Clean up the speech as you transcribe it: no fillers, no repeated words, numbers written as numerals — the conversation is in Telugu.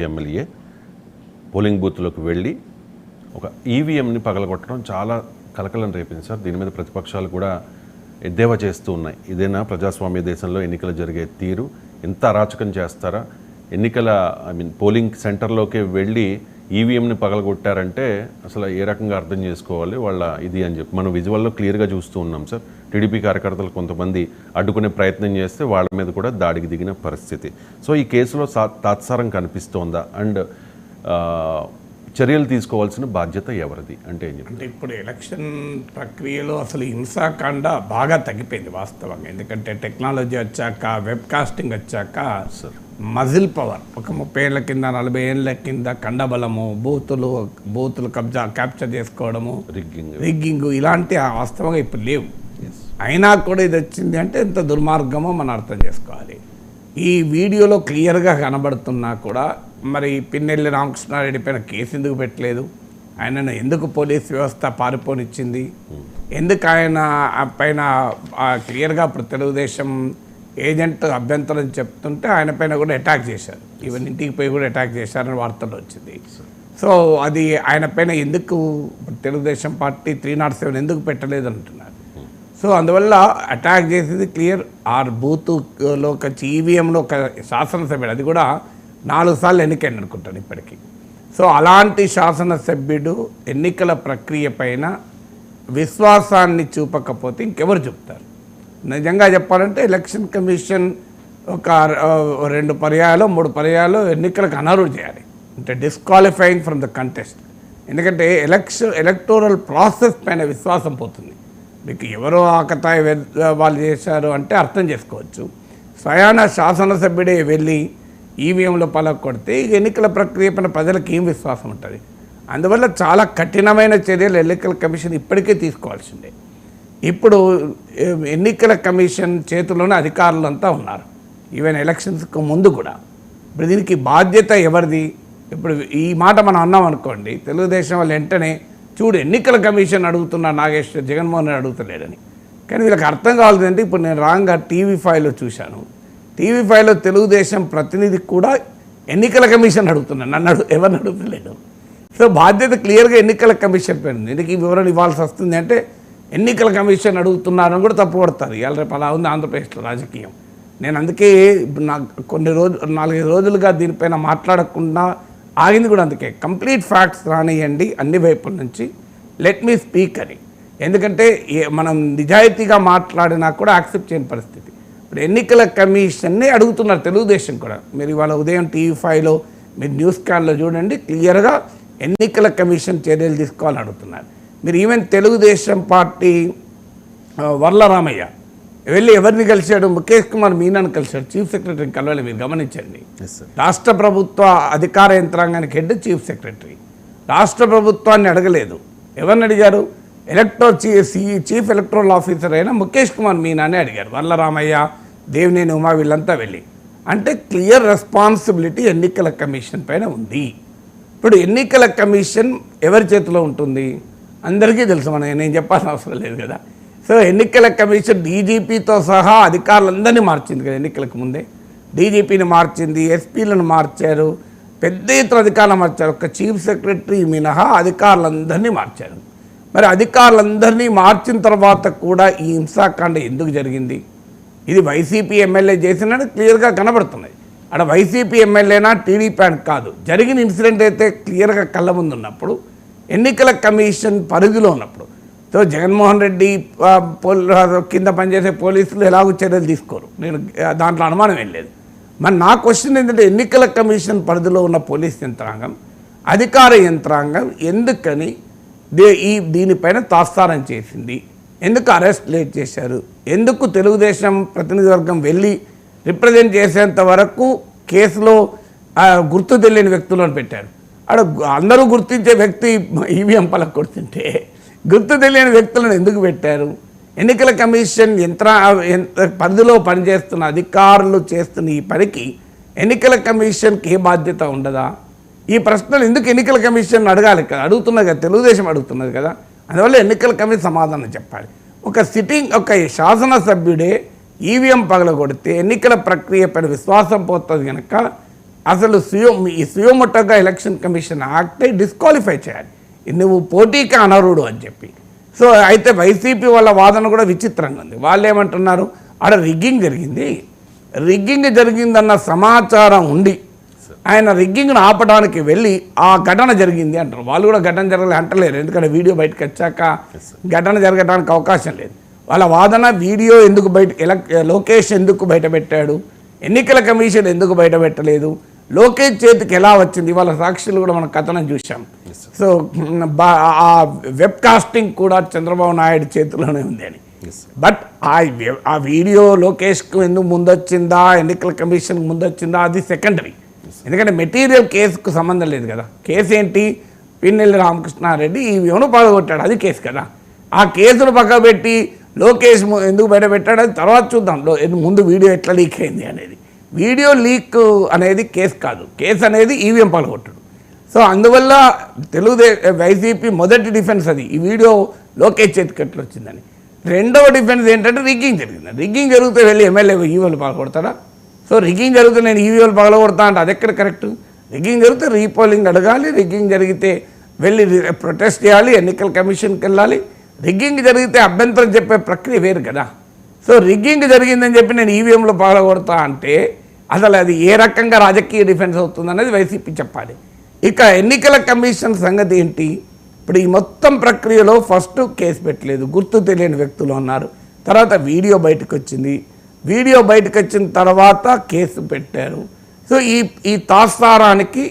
ఎమ్మెల్యే పోలింగ్ బూత్లోకి వెళ్ళి ఒక ఈవీఎంని పగలగొట్టడం చాలా కలకలం రేపింది సార్. దీని మీద ప్రతిపక్షాలు కూడా ఎద్దేవా చేస్తూ ఉన్నాయి. ఇదేనా ప్రజాస్వామ్య దేశంలో ఎన్నికలు జరిగే తీరు? ఇంత అరాచకం చేస్తారా? పోలింగ్ సెంటర్లోకి వెళ్ళి ఈవీఎంని పగలగొట్టారంటే అసలు ఏ రకంగా అర్థం చేసుకోవాలి వాళ్ళ ఇది అని చెప్పి మనం విజువల్లో క్లియర్గా చూస్తూ ఉన్నాం సార్. టీడీపీ కార్యకర్తలు కొంతమంది అడ్డుకునే ప్రయత్నం చేస్తే వాళ్ళ మీద కూడా దాడికి దిగిన పరిస్థితి. సో ఈ కేసులో తాత్సారం కనిపిస్తోందా? అండ్ చర్యలు తీసుకోవాల్సిన బాధ్యత ఎవరిది అంటే ఏం చెప్తారు? అంటే ఇప్పుడు ఎలక్షన్ ప్రక్రియలో అసలు హింసాకాండ బాగా తగ్గిపోయింది వాస్తవంగా. ఎందుకంటే టెక్నాలజీ వచ్చాక, వెబ్ కాస్టింగ్ వచ్చాక మజిల్ పవర్ ఒక 30 ఏళ్ళ కింద 40 ఏళ్ళ కింద కండబలము, బూతులు క్యాప్చర్ చేసుకోవడము, రిగ్గింగ్ ఇలాంటి వాస్తవంగా ఇప్పుడు లేవు. అయినా కూడా ఇది వచ్చింది అంటే ఎంత దుర్మార్గమో మనం అర్థం చేసుకోవాలి. ఈ వీడియోలో క్లియర్గా కనబడుతున్నా కూడా మరి పిన్నెల్లి రామకృష్ణారెడ్డి పైన కేసు ఎందుకు పెట్టలేదు? ఆయనను ఎందుకు పోలీస్ వ్యవస్థ పారిపోనిచ్చింది? ఎందుకు ఆయన పైన క్లియర్గా ఇప్పుడు తెలుగుదేశం ఏజెంట్ అభ్యంతరం చెప్తుంటే ఆయన పైన కూడా అటాక్ చేశారు. ఈవెన్ ఇంటికి పోయి కూడా అటాక్ చేశారని వార్తలు వచ్చింది. సో అది ఆయన పైన ఎందుకు తెలుగుదేశం పార్టీ 307 ఎందుకు పెట్టలేదు అంటున్నారు. సో అందువల్ల అటాక్ చేసేది క్లియర్. బూత్లోకి వచ్చి ఈవీఎంలో ఒక శాసనసభ్యుడు, అది కూడా 4 సార్లు ఎన్నికైంది అనుకుంటాను ఇప్పటికీ. సో అలాంటి శాసనసభ్యుడు ఎన్నికల ప్రక్రియ పైన విశ్వాసాన్ని చూపకపోతే ఇంకెవరు చెప్తారు? నిజంగా చెప్పాలంటే ఎలక్షన్ కమిషన్ ఒక 2 పర్యాయాలు 3 పర్యాయాలు ఎన్నికలకు అనర్హులు చేయాలి, అంటే డిస్క్వాలిఫైయింగ్ ఫ్రమ్ ద కంటెస్ట్. ఎందుకంటే ఎలక్టోరల్ ప్రాసెస్ పైన విశ్వాసం పోతుంది. మీకు ఎవరో ఆకతాయి వాళ్ళు చేశారు అంటే అర్థం చేసుకోవచ్చు. స్వయాన శాసనసభ్యుడే వెళ్ళి ఈవీఎంలో పలకొడితే ఎన్నికల ప్రక్రియ పైన ప్రజలకు ఏం విశ్వాసం ఉంటుంది? అందువల్ల చాలా కఠినమైన చర్యలు ఎన్నికల కమిషన్ ఇప్పటికే తీసుకోవాల్సిందే. ఇప్పుడు ఎన్నికల కమిషన్ చేతిలోనే అధికారులంతా ఉన్నారు, ఈవెన్ ఎలక్షన్స్కు ముందు కూడా. ఇప్పుడు దీనికి బాధ్యత ఎవరిది? ఇప్పుడు ఈ మాట మనం అన్నాం అనుకోండి, తెలుగుదేశం వాళ్ళు వెంటనే చూడు ఎన్నికల కమిషన్ అడుగుతున్నా నాగేశ్వర్, జగన్మోహన్ రెడ్డి అడుగుతలేడని. కానీ వీళ్ళకి అర్థం కావాలంటే ఇప్పుడు నేను రాంగా టీవీ5లో చూశాను. టీవీ5లో తెలుగుదేశం ప్రతినిధి కూడా ఎన్నికల కమిషన్ అడుగుతున్నాను, నన్ను ఎవరిని అడుగుతలేడు. సో బాధ్యత క్లియర్గా ఎన్నికల కమిషన్ పైన. ఎందుకు ఈ వివరణ ఇవ్వాల్సి వస్తుంది అంటే ఎన్నికల కమిషన్ అడుగుతున్నారని కూడా తప్పుపడతారు. ఇవాళ రేపు అలా ఉంది ఆంధ్రప్రదేశ్లో రాజకీయం. నేను అందుకే నాకు 4-5 రోజులుగా దీనిపైన మాట్లాడకుండా ఆగింది కూడా అందుకే. కంప్లీట్ ఫ్యాక్ట్స్ రానియండి అన్ని వైపుల నుంచి, లెట్ మీ స్పీక్ అని. ఎందుకంటే మనం నిజాయితీగా మాట్లాడినా కూడా యాక్సెప్ట్ చేయని పరిస్థితి. ఇప్పుడు ఎన్నికల కమిషన్ని అడుగుతున్నారు తెలుగుదేశం కూడా. మీరు ఇవాళ ఉదయం టీవీ5లో మీరు న్యూస్ క్యాన్లో చూడండి, క్లియర్గా ఎన్నికల కమిషన్ చర్యలు తీసుకోవాలని అడుగుతున్నారు. మీరు ఈవెన్ తెలుగుదేశం పార్టీ వర్లరామయ్య వెళ్ళి ఎవరిని కలిశాడు? ముఖేష్ కుమార్ మీనాను కలిశాడు, చీఫ్ సెక్రటరీని కలవాలి. మీరు గమనించండి, రాష్ట్ర ప్రభుత్వ అధికార యంత్రాంగానికి హెడ్ చీఫ్ సెక్రటరీ. రాష్ట్ర ప్రభుత్వాన్ని అడగలేదు. ఎవరిని అడిగారు? చీఫ్ ఎలక్టోరల్ ఆఫీసర్ అయిన ముఖేష్ కుమార్ మీనానే అడిగారు. వర్లరామయ్య, దేవినేని ఉమా వీళ్ళంతా వెళ్ళి. అంటే క్లియర్ రెస్పాన్సిబిలిటీ ఎన్నికల కమిషన్ పైన ఉంది. ఇప్పుడు ఎన్నికల కమిషన్ ఎవరి చేతిలో ఉంటుంది? అందరికీ తెలుసు, నేను చెప్పాల్సిన అవసరం లేదు కదా. సో ఎన్నికల కమిషన్ డీజీపీతో సహా అధికారులందరినీ మార్చింది కదా. ఎన్నికలకు ముందే డీజీపీని మార్చింది, ఎస్పీలను మార్చారు, పెద్ద ఎత్తున అధికారులు మార్చారు. ఒక చీఫ్ సెక్రటరీ మినహా అధికారులందరినీ మార్చారు. మరి అధికారులందరినీ మార్చిన తర్వాత కూడా ఈ హింసాకాండ ఎందుకు జరిగింది? ఇది వైసీపీ ఎమ్మెల్యే చేసినట్టు క్లియర్గా కనబడుతున్నాయి. అక్కడ వైసీపీ ఎమ్మెల్యేనా టీడీపీ అని కాదు, జరిగిన ఇన్సిడెంట్ అయితే క్లియర్గా కళ్ళ ముందు ఉన్నప్పుడు, ఎన్నికల కమిషన్ పరిధిలో ఉన్నప్పుడు. సో జగన్మోహన్ రెడ్డి కింద పనిచేసే పోలీసులు ఎలాగో చర్యలు తీసుకోరు, నేను దాంట్లో అనుమానం ఏం లేదు. మరి నా క్వశ్చన్ ఏంటంటే ఎన్నికల కమిషన్ పరిధిలో ఉన్న పోలీస్ యంత్రాంగం, అధికార యంత్రాంగం ఎందుకని దీనిపైన తాత్సారం చేసింది? ఎందుకు అరెస్ట్ లేట్ చేశారు? ఎందుకు తెలుగుదేశం ప్రతినిధి వర్గం వెళ్ళి రిప్రజెంట్ చేసేంత వరకు కేసులో గుర్తు తెలియని వ్యక్తులను పెట్టారు? అక్కడ అందరూ గుర్తించే వ్యక్తి ఈవీఎం పలకొడుతుంటే గుర్తు తెలియని వ్యక్తులను ఎందుకు పెట్టారు? ఎన్నికల కమిషన్ పరిధిలో పనిచేస్తున్న అధికారులు చేస్తున్న ఈ పనికి ఎన్నికల కమిషన్కి ఏ బాధ్యత ఉండదా? ఈ ప్రశ్నలు ఎందుకు ఎన్నికల కమిషన్ అడగాలి కదా? అడుగుతున్నది కదా, తెలుగుదేశం అడుగుతున్నది కదా. అందువల్ల ఎన్నికల కమిషన్ సమాధానం చెప్పాలి. ఒక శాసనసభ్యుడే ఈవీఎం పగలగొడితే ఎన్నికల ప్రక్రియ పైన విశ్వాసం పోతుంది కనుక అసలు ఈ సుయోమోటోగా ఎలక్షన్ కమిషన్ యాక్ట్ డిస్క్వాలిఫై చేయాలి, నువ్వు పోటీకి అనర్హుడు అని చెప్పి. సో అయితే వైసీపీ వాళ్ళ వాదన కూడా విచిత్రంగా ఉంది. వాళ్ళు ఏమంటున్నారు, ఆడ రిగ్గింగ్ జరిగిందన్న సమాచారం ఉండి ఆయన రిగ్గింగ్ను ఆపడానికి వెళ్ళి ఆ ఘటన జరిగింది అంటారు. వాళ్ళు కూడా ఘటన జరగలేదు అంటలేరు, ఎందుకంటే వీడియో బయటకు వచ్చాక ఘటన జరగడానికి అవకాశం లేదు. వాళ్ళ వాదన వీడియో ఎందుకు లోకేష్ ఎందుకు బయట పెట్టాడు, ఎన్నికల కమిషన్ ఎందుకు బయట పెట్టలేదు, లోకేష్ చేతికి ఎలా వచ్చింది, వాళ్ళ సాక్షులు కూడా మనం కథనం చూసాం. సో ఆ వెబ్ కాస్టింగ్ కూడా చంద్రబాబు నాయుడు చేతిలోనే ఉంది అని. బట్ ఆ వీడియో లోకేష్కు ఎందుకు ముందొచ్చిందా, ఎన్నికల కమిషన్కి ముందొచ్చిందా, అది సెకండరీ. ఎందుకంటే మెటీరియల్ కేసుకు సంబంధం లేదు కదా. కేసు ఏంటి, పిన్నెల్లి రామకృష్ణారెడ్డి ఈవీఎంను పగలగొట్టాడు, అది కేసు కదా. ఆ కేసును పక్కన పెట్టి లోకేష్ ఎందుకు బయట పెట్టాడు అది తర్వాత చూద్దాం. ముందు వీడియో ఎట్లా లీక్ అయింది అనేది. వీడియో లీక్ అనేది కేసు కాదు, కేసు అనేది ఈవీఎం పగలగొట్టడు. సో అందువల్ల వైసీపీ మొదటి డిఫెన్స్ అది, ఈ వీడియో లోకేష్ చేతికి ఎట్లా వచ్చిందని. రెండవ డిఫెన్స్ ఏంటంటే రిగ్గింగ్ జరిగింది. రిగ్గింగ్ జరిగితే వెళ్ళి ఎమ్మెల్యే ఈవీఎంలు పగలగొడతాడా? సో రిగ్గింగ్ జరిగితే నేను ఈవీఎంలు పగలగొడతా అంటే అది ఎక్కడ కరెక్ట్? రిగ్గింగ్ జరిగితే రీపోలింగ్ అడగాలి, రిగ్గింగ్ జరిగితే వెళ్ళి ప్రొటెస్ట్ చేయాలి, ఎన్నికల కమిషన్కి వెళ్ళాలి. రిగ్గింగ్ జరిగితే అభ్యంతరం చెప్పే ప్రక్రియ వేరు కదా. సో రిగ్గింగ్ జరిగిందని చెప్పి నేను ఈవీఎంలో పగలగొడతా అంటే అసలు అది ఏ రకంగా రాజకీయ డిఫెన్స్ అవుతుంది అనేది వైసీపీ చెప్పాలి. ఇక ఎన్నికల కమిషన్ సంగతి ఏంటి? ఇప్పుడు ఈ మొత్తం ప్రక్రియలో ఫస్ట్ కేసు పెట్టలేదు, గుర్తు తెలియని వ్యక్తులు ఉన్నారు. తర్వాత వీడియో బయటకు వచ్చింది, వీడియో బయటకు వచ్చిన తర్వాత కేసు పెట్టారు. సో ఈ తాత్సారానికి